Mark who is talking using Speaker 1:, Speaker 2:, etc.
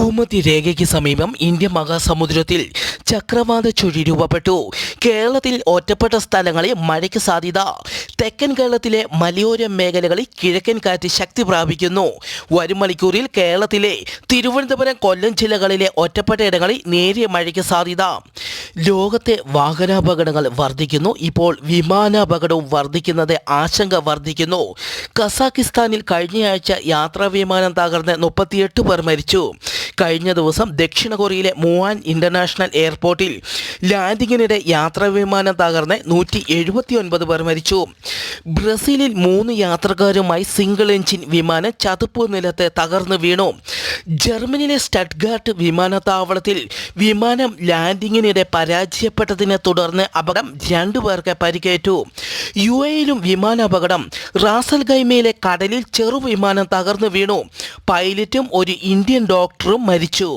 Speaker 1: ഭൂമധ്യരേഖയ്ക്ക് സമീപം ഇന്ത്യൻ മഹാസമുദ്രത്തിൽ ചക്രവാത ചുഴി രൂപപ്പെട്ടു. കേരളത്തിൽ ഒറ്റപ്പെട്ട സ്ഥലങ്ങളിൽ മഴയ്ക്ക് സാധ്യത. തെക്കൻ കേരളത്തിലെ മലയോര മേഖലകളിൽ കിഴക്കൻ കാറ്റ് ശക്തി പ്രാപിക്കുന്നു. വരും മണിക്കൂറിൽ കേരളത്തിലെ തിരുവനന്തപുരം, കൊല്ലം ജില്ലകളിലെ ഒറ്റപ്പെട്ട ഇടങ്ങളിൽ നേരിയ മഴയ്ക്ക് സാധ്യത. ലോകത്തെ വാഹനാപകടങ്ങൾ വർദ്ധിക്കുന്നു. ഇപ്പോൾ വിമാനാപകടവും വർദ്ധിക്കുന്നത് ആശങ്ക വർദ്ധിക്കുന്നു. കസാക്കിസ്ഥാനിൽ കഴിഞ്ഞയാഴ്ച യാത്രാ വിമാനം തകർന്ന് 38 പേർ മരിച്ചു. കഴിഞ്ഞ ദിവസം ദക്ഷിണ കൊറിയയിലെ മുവാൻ ഇന്റർനാഷണൽ എയർപോർട്ടിൽ ലാൻഡിങ്ങിനിടെ യാത്രാ വിമാനം തകർന്ന് 179 പേർ മരിച്ചു. ബ്രസീലിൽ 3 യാത്രക്കാരുമായി സിംഗിൾ എഞ്ചിൻ വിമാനം ചതുപ്പ് നിലത്ത് തകർന്നു വീണു. ജർമ്മനിയിലെ സ്റ്റട്ട്ഗാർട്ട് വിമാനത്താവളത്തിൽ വിമാനം ലാൻഡിങ്ങിനിടെ പരാജയപ്പെട്ടതിനെ തുടർന്ന് അപകടം 2 പേർക്ക് പരിക്കേറ്റു. യുഎഇയിലും വിമാനാപകടം. റാസൽ ഖൈമയിലെ കടലിൽ ചെറുവിമാനം തകർന്നു വീണു. പൈലറ്റും ഒരു ഇന്ത്യൻ ഡോക്ടറും മരിച്ചു.